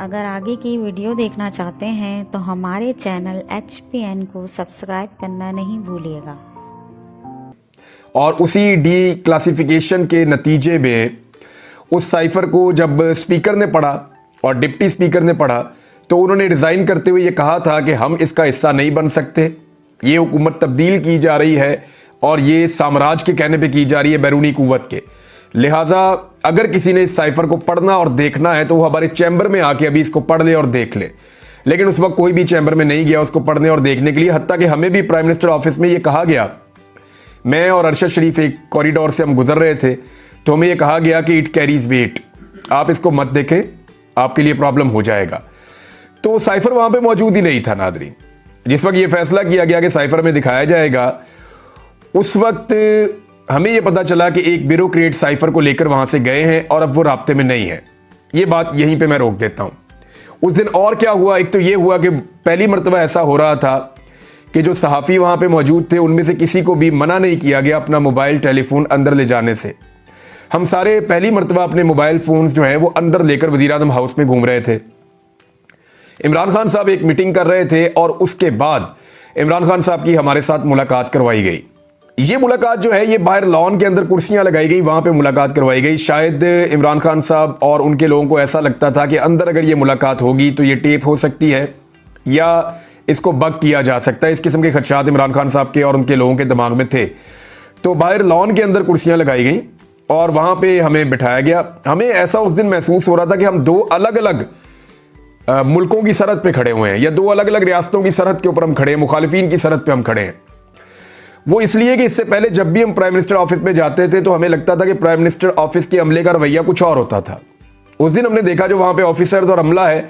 अगर आगे की वीडियो देखना चाहते हैं तो हमारे चैनल HPN को सब्सक्राइब करना नहीं भूलिएगा। और उसी डी क्लासिफिकेशन के नतीजे में उस साइफर को जब स्पीकर ने पढ़ा और डिप्टी स्पीकर ने पढ़ा तो उन्होंने रिज़ाइन करते हुए ये कहा था कि हम इसका हिस्सा नहीं बन सकते, ये हुकूमत तब्दील की जा रही है और ये साम्राज्य के कहने पे की जा रही है, बैरूनी कुव्वत के। लिहाजा अगर किसी ने इस साइफर को पढ़ना और देखना है तो वो हमारे चैम्बर में आके अभी इसको पढ़ ले और देख ले। लेकिन उस वक्त कोई भी चैम्बर में नहीं गया उसको पढ़ने और देखने के लिए, हत्ता कि हमें भी प्राइम मिनिस्टर ऑफिस में ये कहा गया, मैं और अरशद शरीफ एक कॉरिडोर से हम गुजर रहे थे तो हमें ये कहा गया कि इट कैरीज वेट, आप इसको मत देखें, आपके लिए प्रॉब्लम हो जाएगा। तो साइफर वहां पे मौजूद ही नहीं था नादरीन। जिस वक्त ये फैसला किया गया कि साइफर में दिखाया जाएगा, उस वक्त हमें यह पता चला कि एक ब्यूरोक्रेट साइफर को लेकर वहां से गए हैं और अब वो राब्ते में नहीं है। ये बात यहीं पे मैं रोक देता हूं। उस दिन और क्या हुआ, एक तो ये हुआ कि पहली मर्तबा ऐसा हो रहा था कि जो सहाफ़ी वहां पे मौजूद थे उनमें से किसी को भी मना नहीं किया गया अपना मोबाइल टेलीफोन अंदर ले जाने से। हम सारे पहली मर्तबा अपने मोबाइल फोन जो है वो अंदर लेकर वज़ीर आज़म हाउस में घूम रहे थे। इमरान खान साहब एक मीटिंग कर रहे थे और उसके बाद इमरान खान साहब की हमारे साथ मुलाकात करवाई गई। ये मुलाकात जो है ये बाहर लॉन के अंदर कुर्सियां लगाई गई, वहां पे मुलाकात करवाई गई। शायद इमरान खान साहब और उनके लोगों को ऐसा लगता था कि अंदर अगर ये मुलाकात होगी तो ये टेप हो सकती है या इसको बग किया जा सकता है। इस किस्म के खदशात इमरान खान साहब के और उनके लोगों के दिमाग में थे। तो बाहर लॉन के अंदर कुर्सियां लगाई गई और वहां पे हमें बिठाया गया। हमें ऐसा उस दिन महसूस हो रहा था कि हम दो अलग अलग मुल्कों की सरहद पे खड़े हुए हैं या दो अलग अलग रियासतों की सरहद के ऊपर हम खड़े हैं, मुखालिफिन की सरहद पे हम खड़े हैं। वो इसलिए कि इससे पहले जब भी हम प्राइम मिनिस्टर ऑफिस में जाते थे तो हमें लगता था कि प्राइम मिनिस्टर ऑफिस के अमले का रवैया कुछ और होता था। उस दिन हमने देखा जो वहां पे ऑफिसर्स और अमला है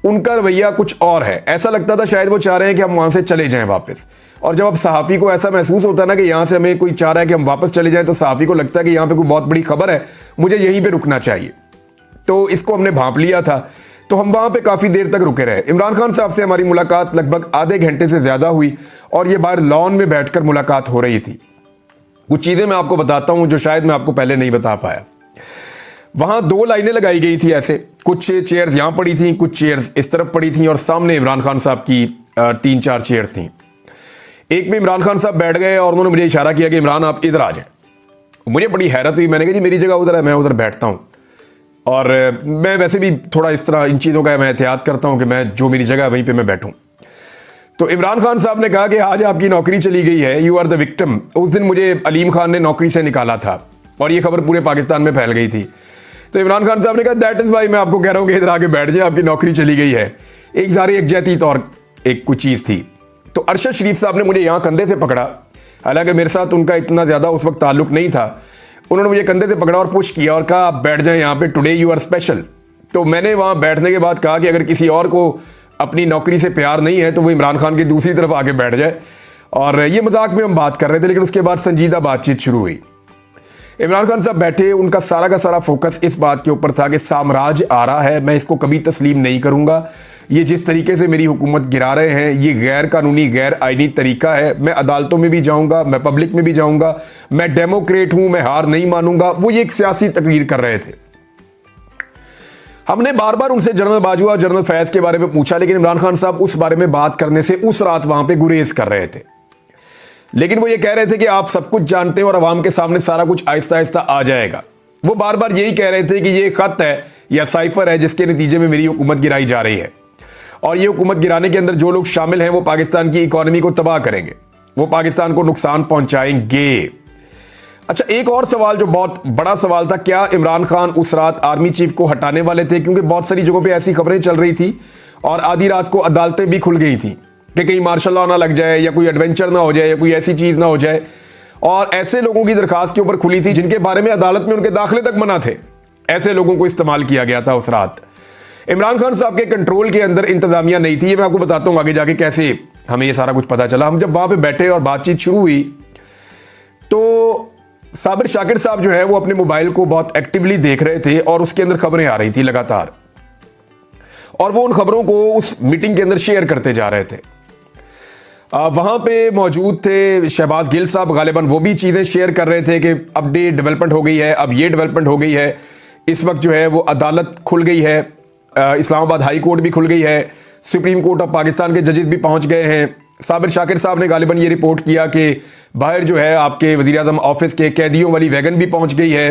उनका रवैया कुछ और है। ऐसा लगता था शायद वो चाह रहे हैं कि हम वहां से चले जाएं वापस। और जब अब सहाफ़ी को ऐसा महसूस होता है ना कि यहां से हमें कोई चाह रहा है कि हम वापस चले जाएं, तो सहाफ़ी को लगता है कि यहां पे कोई बहुत बड़ी खबर है, मुझे यहीं पे रुकना चाहिए। तो इसको हमने भांप लिया था, तो हम वहां पे काफी देर तक रुके रहे। इमरान खान साहब से हमारी मुलाकात लगभग आधे घंटे से ज्यादा हुई और ये बाहर लॉन में बैठकर मुलाकात हो रही थी। कुछ चीजें मैं आपको बताता हूं जो शायद मैं आपको पहले नहीं बता पाया। वहां दो लाइनें लगाई गई थी, ऐसे कुछ चेयर्स यहां पड़ी थी, कुछ चेयर्स इस तरफ पड़ी थी और सामने इमरान खान साहब की 3-4 चेयर्स थी। एक में इमरान खान साहब बैठ गए और उन्होंने मुझे इशारा किया कि इमरान आप इधर आ जाए। मुझे बड़ी हैरत हुई, मैंने कहा जी मेरी जगह उधर है, मैं उधर बैठता हूं। और मैं वैसे भी थोड़ा इस तरह इन चीज़ों का मैं एहतियात करता हूं कि मैं जो मेरी जगह है वहीं पे मैं बैठूं। तो इमरान खान साहब ने कहा कि आज आपकी नौकरी चली गई है, यू आर द विक्टिम। उस दिन मुझे अलीम खान ने नौकरी से निकाला था और ये खबर पूरे पाकिस्तान में फैल गई थी। तो इमरान खान साहब ने कहा दैट इज़ वाई मैं आपको कह रहा हूँ कि इधर आके बैठ जाए, आपकी नौकरी चली गई है। एक सारी एकजहती तौर एक कुछ चीज़ थी। तो अरशद शरीफ साहब ने मुझे यहाँ कंधे से पकड़ा, हालांकि मेरे साथ उनका इतना ज़्यादा उस वक्त ताल्लुक नहीं था। उन्होंने मुझे कंधे से पकड़ा और पुश किया और कहा आप बैठ जाएं यहाँ पे, टुडे यू आर स्पेशल। तो मैंने वहाँ बैठने के बाद कहा कि अगर किसी और को अपनी नौकरी से प्यार नहीं है तो वो इमरान खान की दूसरी तरफ आके बैठ जाए। और ये मजाक में हम बात कर रहे थे, लेकिन उसके बाद संजीदा बातचीत शुरू हुई। इमरान खान साहब बैठे, उनका सारा का सारा फोकस इस बात के ऊपर था कि साम्राज्य आ रहा है, मैं इसको कभी तस्लीम नहीं करूंगा। ये जिस तरीके से मेरी हुकूमत गिरा रहे हैं ये गैर कानूनी गैर आईनी तरीका है। मैं अदालतों में भी जाऊंगा, मैं पब्लिक में भी जाऊंगा, मैं डेमोक्रेट हूं, मैं हार नहीं मानूंगा। वो ये एक सियासी तकरीर कर रहे थे। हमने बार बार उनसे जनरल बाजवा और जनरल फैज के बारे में पूछा, लेकिन इमरान खान साहब उस बारे में बात करने से उस रात वहां पर गुरेज कर रहे थे। लेकिन वो ये कह रहे थे कि आप सब कुछ जानते हैं और अवाम के सामने सारा कुछ आहिस्ता आहिस्ता आ जाएगा। वो बार बार यही कह रहे थे कि ये खत है या साइफर है जिसके नतीजे में मेरी हुकूमत गिराई जा रही है और ये हुकूमत गिराने के अंदर जो लोग शामिल हैं वो पाकिस्तान की इकॉनमी को तबाह करेंगे, वो पाकिस्तान को नुकसान पहुंचाएंगे। अच्छा, एक और सवाल जो बहुत बड़ा सवाल था, क्या इमरान खान उस रात आर्मी चीफ को हटाने वाले थे? क्योंकि बहुत सारी जगहों पर ऐसी खबरें चल रही थी और आधी रात को अदालतें भी खुल गई थी कि कहीं मार्शल लॉ ना लग जाए या कोई एडवेंचर ना हो जाए या कोई ऐसी चीज ना हो जाए। और ऐसे लोगों की दरखास्त के ऊपर खुली थी जिनके बारे में अदालत में उनके दाखिले तक मना थे। ऐसे लोगों को इस्तेमाल किया गया था उस रात। इमरान खान साहब के कंट्रोल के अंदर इंतजामिया नहीं थी। ये मैं आपको बताता हूं आगे जाके कैसे हमें ये सारा कुछ पता चला। हम जब वहां पे बैठे और बातचीत शुरू हुई तो साबिर शाकिर साहब जो है वो अपने मोबाइल को बहुत एक्टिवली देख रहे थे और उसके अंदर खबरें आ रही थी लगातार, और वो उन खबरों को उस मीटिंग के अंदर शेयर करते जा रहे थे। वहां पे मौजूद थे शहबाज गिल साहब, गालिबन वो भी चीज़ें शेयर कर रहे थे कि अपडेट डेवलपमेंट हो गई है, अब ये डेवलपमेंट हो गई है, इस वक्त जो है वो अदालत खुल गई है, इस्लामाबाद हाई कोर्ट भी खुल गई है, सुप्रीम कोर्ट ऑफ पाकिस्तान के जजेस भी पहुंच गए हैं। साबिर शाकिर साहब ने गालिबन ये रिपोर्ट किया कि बाहर जो है आपके वज़ीर-ए-आज़म ऑफिस के कैदियों वाली वैगन भी पहुंच गई है।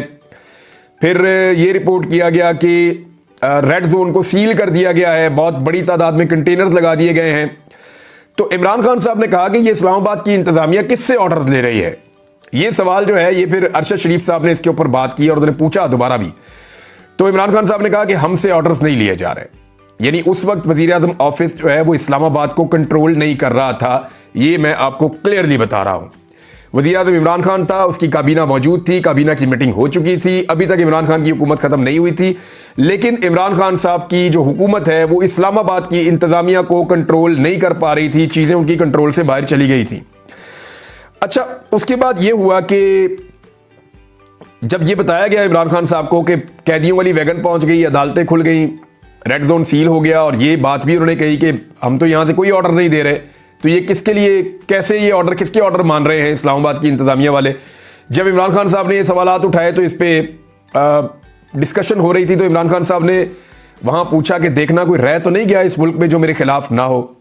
फिर ये रिपोर्ट किया गया कि रेड जोन को सील कर दिया गया है, बहुत बड़ी तादाद में कंटेनर्स लगा दिए गए हैं। तो इमरान खान साहब ने कहा कि ये इस्लामाबाद की इंतजामिया किससे ऑर्डर्स ले रही है। ये सवाल जो है ये फिर अरशद शरीफ साहब ने इसके ऊपर बात की और उन्होंने पूछा दोबारा भी। तो इमरान खान साहब ने कहा कि हमसे ऑर्डर्स नहीं लिए जा रहे, यानी उस वक्त वज़ीर-ए-आज़म ऑफिस जो है वो इस्लामाबाद को कंट्रोल नहीं कर रहा था। ये मैं आपको क्लियरली बता रहा हूं। वज़ीर-ए-आज़म इमरान खान था, उसकी काबीना मौजूद थी, काबीना की मीटिंग हो चुकी थी, अभी तक इमरान खान की हुकूमत खत्म नहीं हुई थी, लेकिन इमरान खान साहब की जो हुकूमत है वो इस्लामाबाद की इंतजामिया को कंट्रोल नहीं कर पा रही थी, चीज़ें उनकी कंट्रोल से बाहर चली गई थी। अच्छा, उसके बाद ये हुआ कि जब ये बताया गया इमरान खान साहब को कि कैदियों वाली वैगन पहुंच गई, अदालतें खुल गई, रेड जोन सील हो गया, और ये बात भी उन्होंने कही कि हम तो यहां से कोई ऑर्डर नहीं दे रहे, तो ये किसके लिए, कैसे ये ऑर्डर, किसके ऑर्डर मान रहे हैं इस्लामाबाद की इंतजामिया वाले। जब इमरान खान साहब ने ये सवालात उठाए तो इस पर डिस्कशन हो रही थी, तो इमरान खान साहब ने वहां पूछा कि देखना कोई रह तो नहीं गया इस मुल्क में जो मेरे खिलाफ ना हो।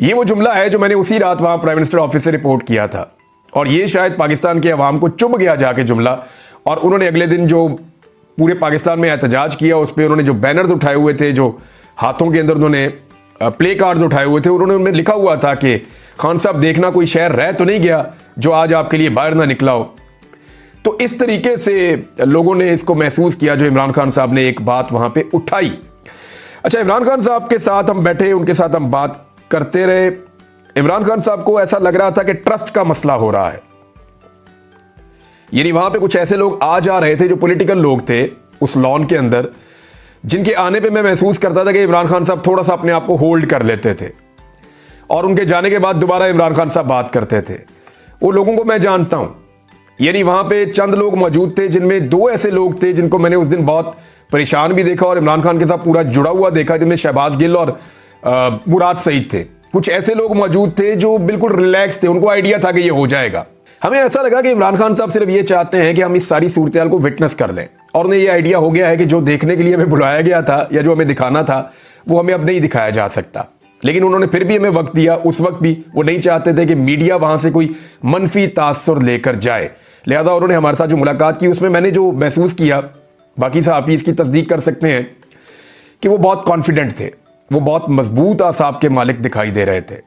ये वो जुमला है जो मैंने उसी रात वहां प्राइम मिनिस्टर ऑफिस से रिपोर्ट किया था, और ये शायद पाकिस्तान के अवाम को चुभ गया जाके जुमला, और उन्होंने अगले दिन जो पूरे पाकिस्तान में एहतजाज किया उस पर उन्होंने जो बैनर्स उठाए हुए थे, जो हाथों के अंदर उन्होंने प्ले कार्ड्स उठाए हुए थे, उन्होंने उनमें लिखा हुआ था कि खान साहब देखना कोई शहर रह तो नहीं गया जो आज आपके लिए बाहर ना निकला हो। तो इस तरीके से लोगों ने इसको महसूस किया जो इमरान खान साहब ने एक बात वहां पे उठाई। अच्छा, इमरान खान साहब के साथ हम बैठे, उनके साथ हम बात करते रहे। इमरान खान साहब को ऐसा लग रहा था कि ट्रस्ट का मसला हो रहा है, यानी वहां पे कुछ ऐसे लोग आ जा रहे थे जो पॉलिटिकल लोग थे उस लॉन के अंदर, जिनके आने पे मैं महसूस करता था कि इमरान खान साहब थोड़ा सा अपने आप को होल्ड कर लेते थे, और उनके जाने के बाद दोबारा इमरान खान साहब बात करते थे। वो लोगों को मैं जानता हूं, यानी वहां पे चंद लोग मौजूद थे जिनमें दो ऐसे लोग थे जिनको मैंने उस दिन बहुत परेशान भी देखा और इमरान खान के साथ पूरा जुड़ा हुआ देखा, जिनमें शहबाज गिल और मुराद सईद थे। कुछ ऐसे लोग मौजूद थे जो बिल्कुल रिलैक्स थे, उनको आइडिया था कि ये हो जाएगा। हमें ऐसा लगा कि इमरान खान साहब सिर्फ ये चाहते हैं कि हम इस सारी सूरत को विटनेस कर लें, और उन्हें ये आइडिया हो गया है कि जो देखने के लिए हमें बुलाया गया था या जो हमें दिखाना था वो हमें अब नहीं दिखाया जा सकता। लेकिन उन्होंने फिर भी हमें वक्त दिया। उस वक्त भी वो नहीं चाहते थे कि मीडिया वहां से कोई मनफी तासुर लेकर जाए, लिहाजा उन्होंने हमारे साथ जो मुलाकात की उसमें मैंने जो महसूस किया, बाकी सहाफ़ी इसकी तस्दीक कर सकते हैं कि वो बहुत कॉन्फिडेंट थे, वो बहुत मजबूत आसाब के मालिक दिखाई दे रहे थे।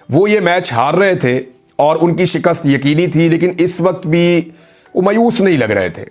वो ये मैच हार रहे थे और उनकी शिकस्त यकीनी थी, लेकिन इस वक्त भी वो मायूस नहीं लग रहे थे।